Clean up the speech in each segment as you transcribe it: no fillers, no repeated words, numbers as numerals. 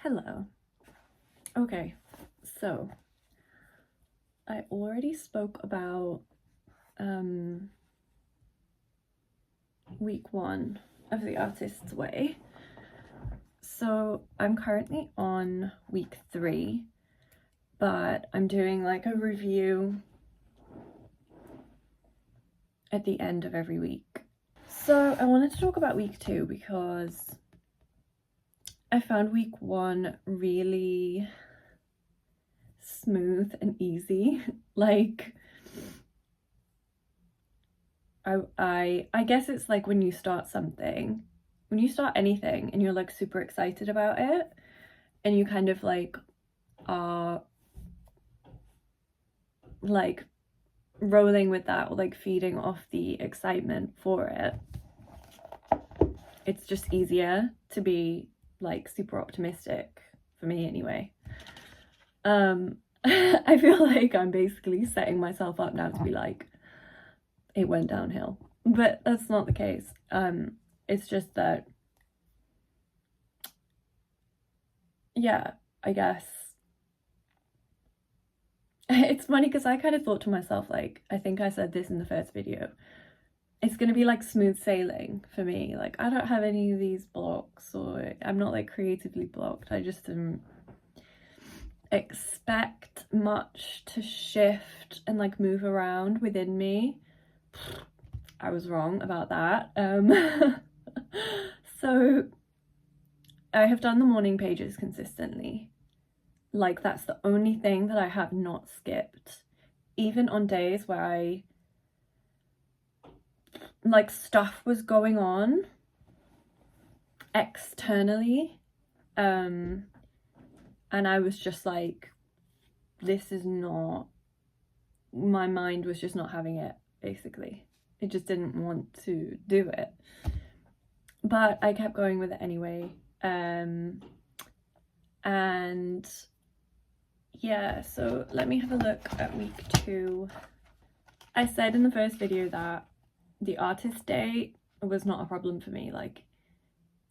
Hello. Okay, so I already spoke about week 1 of The Artist's Way. So I'm currently on week 3, but I'm doing like a review at the end of every week. So I wanted to talk about week 2 because I found week 1 really smooth and easy. Like, I guess it's like when you start something, when you start anything and you're like super excited about it and you kind of like are like rolling with that or like feeding off the excitement for it, it's just easier to be like super optimistic, for me anyway. I feel like I'm basically setting myself up now to be like, it went downhill, but that's not the case. It's just that, yeah, I guess it's funny because I kind of thought to myself, like, I think I said this in the first video, it's gonna be like smooth sailing for me. Like, I don't have any of these blocks, or I'm not like creatively blocked. I just expect much to shift and like move around within me. I was wrong about that. So I have done the morning pages consistently. Like, that's the only thing that I have not skipped. Even on days where I like stuff was going on externally, and I was just like, this is not, my mind was just not having it, basically. It just didn't want to do it, but I kept going with it anyway. And yeah, so let me have a look at week 2. I said in the first video that the artist day was not a problem for me. Like,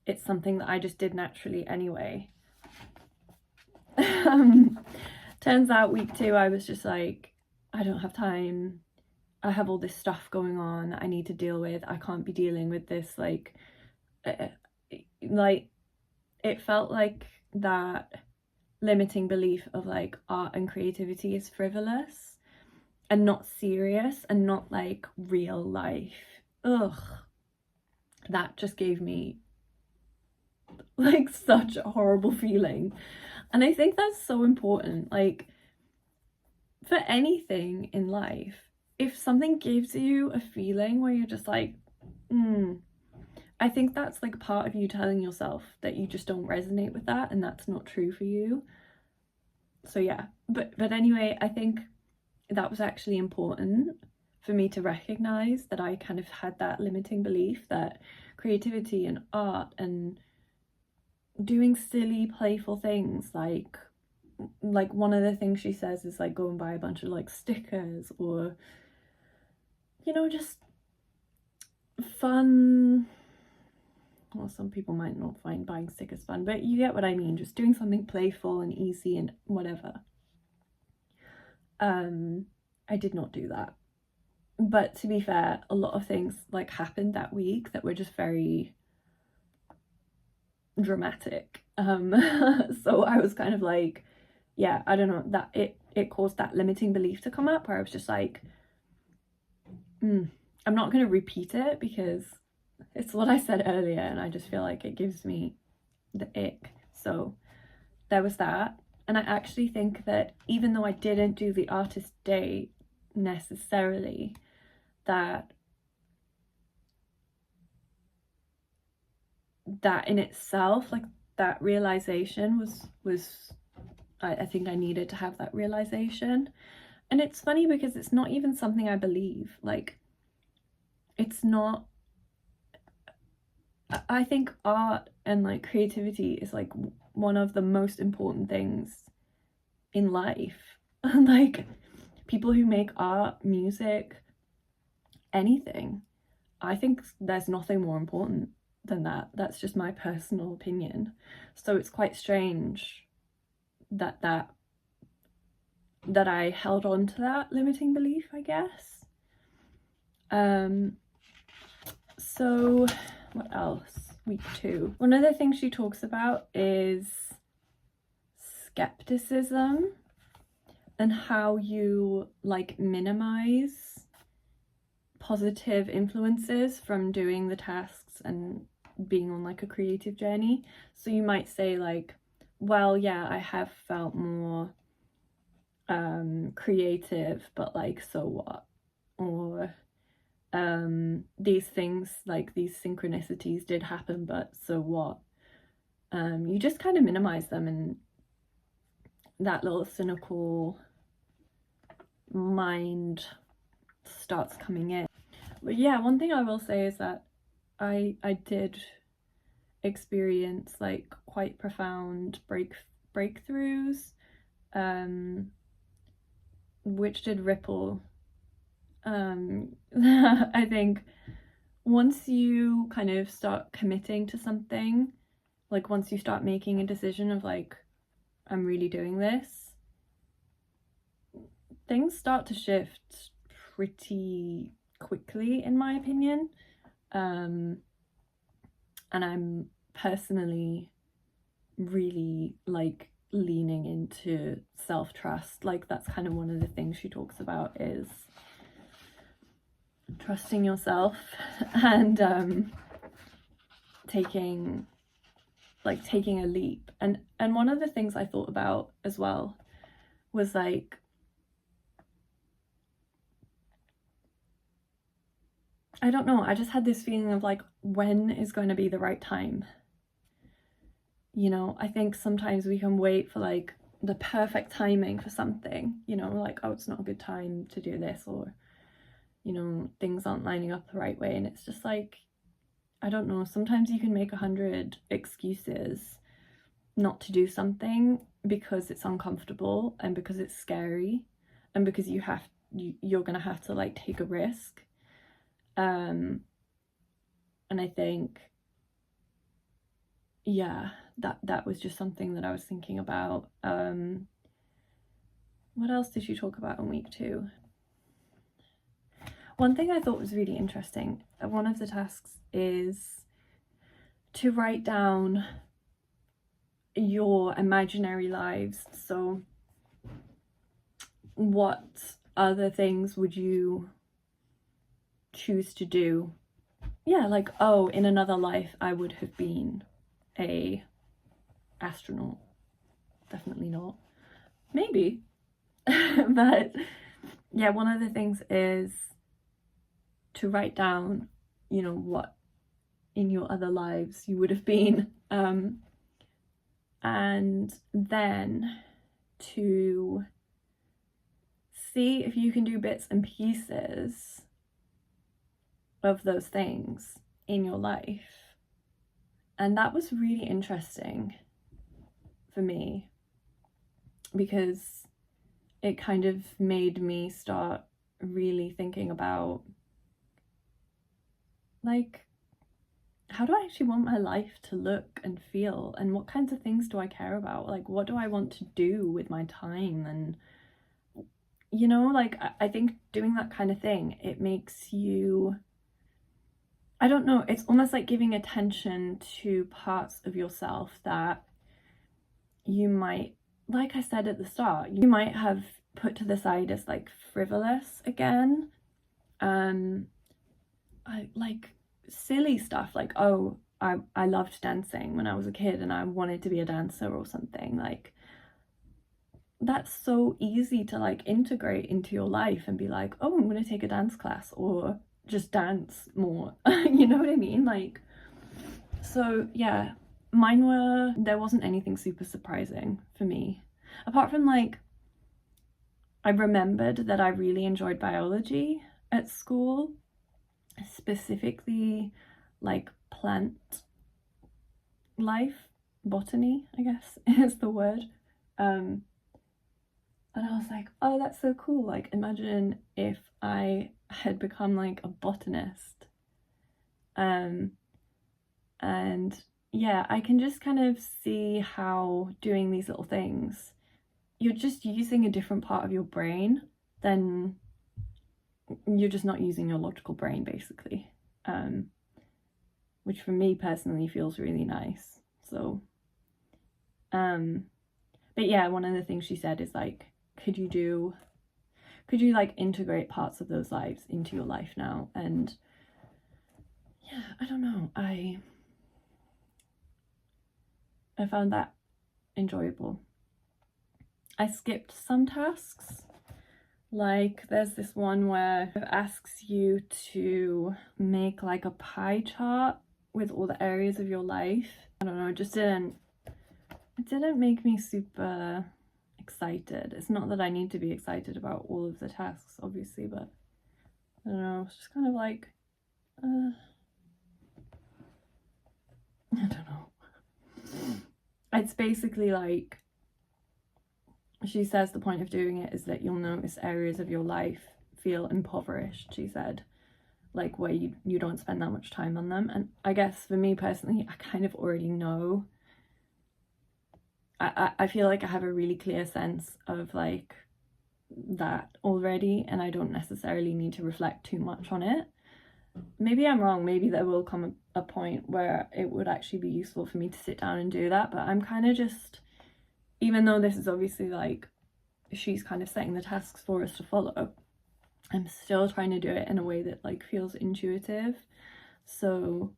it's something that I just did naturally anyway. Turns out week 2 I was just like, I don't have time, I have all this stuff going on I need to deal with, I can't be dealing with this. Like it felt like that limiting belief of like art and creativity is frivolous and not serious and not like real life. Ugh, that just gave me like such a horrible feeling. And I think that's so important, like, for anything in life. If something gives you a feeling where you're just like, I think that's like part of you telling yourself that you just don't resonate with that and that's not true for you. So yeah, but anyway, I think that was actually important for me to recognize that I kind of had that limiting belief that creativity and art and doing silly playful things, like one of the things she says is like go and buy a bunch of like stickers, or you know, just fun. Well, some people might not find buying stickers fun, but you get what I mean, just doing something playful and easy and whatever. I did not do that, but to be fair, a lot of things like happened that week that were just very dramatic. So I was kind of like, yeah, I don't know, that it caused that limiting belief to come up where I was just like, I'm not going to repeat it because it's what I said earlier and I just feel like it gives me the ick. So there was that. And I actually think that even though I didn't do the artist day necessarily, that in itself, like that realization was I think I needed to have that realization. And it's funny because it's not even something I believe. Like, it's not, I think art and like creativity is like one of the most important things in life. Like, people who make art, music, anything, I think there's nothing more important. than that. That's just my personal opinion. So it's quite strange that I held on to that limiting belief, I guess. So what else? Week 2. One of the things she talks about is skepticism and how you like minimize positive influences from doing the tasks and being on like a creative journey. So you might say like, well, yeah, I have felt more creative, but like, so what? Or these things, like these synchronicities did happen, but so what? You just kind of minimize them, and that little cynical mind starts coming in. But yeah, one thing I will say is that I did experience like quite profound breakthroughs, which did ripple. I think once you kind of start committing to something, like once you start making a decision of like, I'm really doing this, things start to shift pretty quickly, in my opinion. And I'm personally really like leaning into self-trust. Like that's kind of one of the things she talks about, is trusting yourself and taking a leap. And one of the things I thought about as well was like, I don't know, I just had this feeling of like, when is going to be the right time? You know, I think sometimes we can wait for like the perfect timing for something, you know, like, oh, it's not a good time to do this, or, you know, things aren't lining up the right way. And it's just like, I don't know, sometimes you can make 100 excuses not to do something because it's uncomfortable and because it's scary and because you're gonna have to like take a risk. And I think, yeah, that was just something that I was thinking about. What else did she talk about in week 2? One thing I thought was really interesting, one of the tasks is to write down your imaginary lives. So what other things would you choose to do? Yeah, like, oh, in another life I would have been a astronaut. Definitely not. Maybe. But yeah, one of the things is to write down, you know, what in your other lives you would have been, and then to see if you can do bits and pieces of those things in your life. And that was really interesting for me, because it kind of made me start really thinking about like, how do I actually want my life to look and feel, and what kinds of things do I care about? Like, what do I want to do with my time? And, you know, like, I think doing that kind of thing, it makes you, I don't know, it's almost like giving attention to parts of yourself that you might, like I said at the start, you might have put to the side as like frivolous again. I like silly stuff like, oh, I loved dancing when I was a kid and I wanted to be a dancer or something. Like, that's so easy to like integrate into your life and be like, oh, I'm going to take a dance class or just dance more. You know what I mean? Like, so yeah, there wasn't anything super surprising for me, apart from like, I remembered that I really enjoyed biology at school, specifically like plant life, botany, I guess is the word. And I was like, oh, that's so cool. Like, imagine if I had become like a botanist. And yeah, I can just kind of see how doing these little things, you're just using a different part of your brain, then you're just not using your logical brain, basically. Which for me personally feels really nice. So but yeah, one of the things she said is like, could you like integrate parts of those lives into your life now? And yeah, I don't know, I found that enjoyable. I skipped some tasks. Like there's this one where it asks you to make like a pie chart with all the areas of your life. I don't know, it didn't make me super excited. It's not that I need to be excited about all of the tasks, obviously, but I don't know, it's just kind of like, I don't know. It's basically like, she says the point of doing it is that you'll notice areas of your life feel impoverished, she said, like where you don't spend that much time on them. And I guess for me personally, I kind of already know. I feel like I have a really clear sense of like that already, and I don't necessarily need to reflect too much on it. Maybe I'm wrong, maybe there will come a point where it would actually be useful for me to sit down and do that, but I'm kind of just, even though this is obviously like, she's kind of setting the tasks for us to follow, I'm still trying to do it in a way that like feels intuitive. So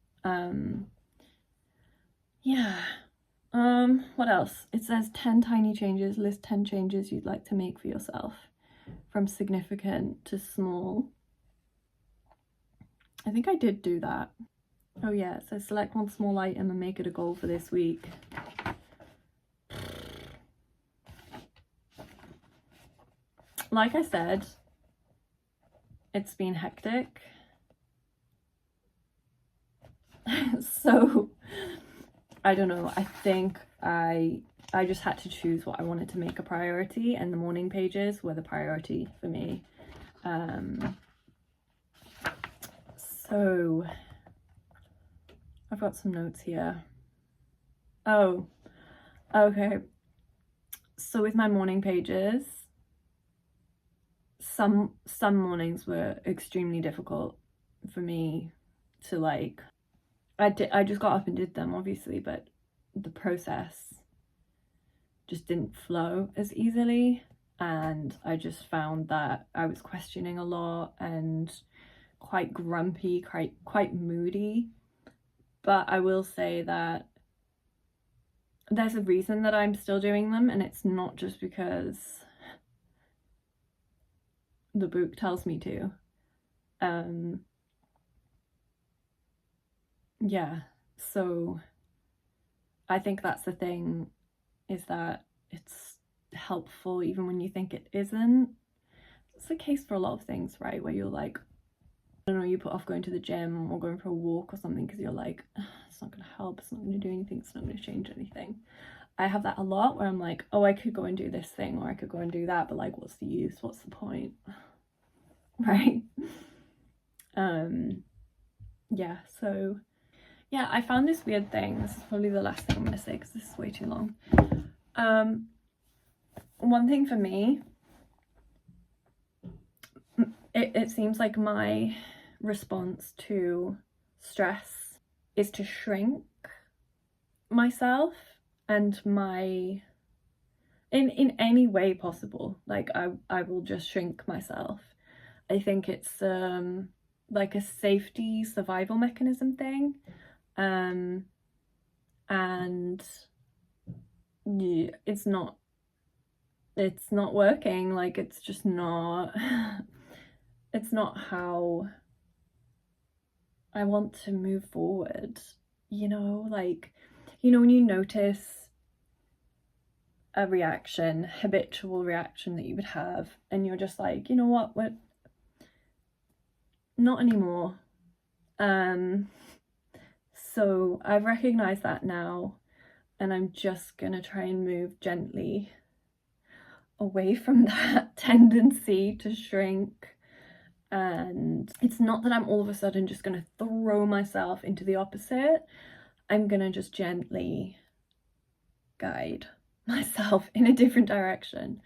yeah. What else? It says 10 tiny changes, list 10 changes you'd like to make for yourself, from significant to small. I think I did do that. Oh yeah, it says select one small item and make it a goal for this week. Like I said, it's been hectic. So I don't know, I think I just had to choose what I wanted to make a priority, and the morning pages were the priority for me. So I've got some notes here. Oh, okay. So with my morning pages, some mornings were extremely difficult for me to like, I just got up and did them obviously, but the process just didn't flow as easily, and I just found that I was questioning a lot and quite grumpy, quite moody. But I will say that there's a reason that I'm still doing them, and it's not just because the book tells me to. Yeah, so I think that's the thing, is that it's helpful even when you think it isn't. It's the case for a lot of things, right, where you're like, I don't know, you put off going to the gym or going for a walk or something because you're like, it's not going to help, it's not going to do anything, it's not going to change anything. I have that a lot where I'm like, oh, I could go and do this thing, or I could go and do that, but like, what's the use, what's the point? Right? Yeah, so yeah, I found this weird thing. This is probably the last thing I'm gonna say because this is way too long. One thing for me, it seems like my response to stress is to shrink myself and my, in any way possible. Like I will just shrink myself. I think it's like a safety survival mechanism thing, and yeah, it's not working. Like it's just not it's not how I want to move forward, you know? Like, you know, when you notice a reaction, habitual reaction that you would have, and you're just like, you know what, not anymore. So I've recognized that now, and I'm just gonna try and move gently away from that tendency to shrink. And it's not that I'm all of a sudden just gonna throw myself into the opposite, I'm gonna just gently guide myself in a different direction.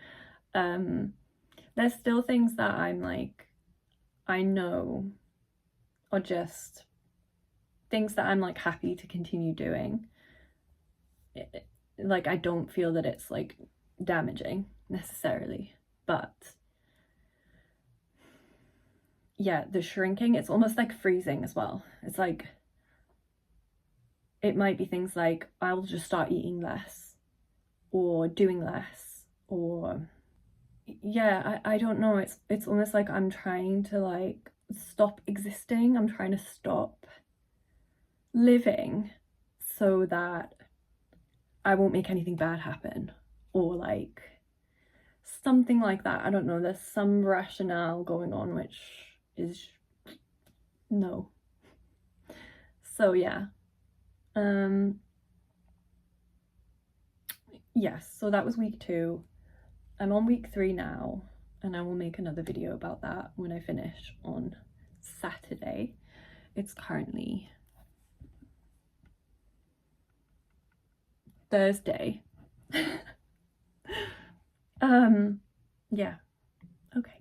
There's still things that I'm like, I know are just things that I'm like happy to continue doing. Like, I don't feel that it's like damaging necessarily, but yeah, the shrinking, it's almost like freezing as well. It's like, it might be things like I'll just start eating less or doing less, or yeah, I don't know, it's almost like I'm trying to like stop existing. I'm trying to stop living so that I won't make anything bad happen, or like something like that. I don't know, there's some rationale going on which is no. So yeah, yes, so that was week 2. I'm on week 3 now, and I will make another video about that when I finish on Saturday. It's currently Thursday. Yeah, okay.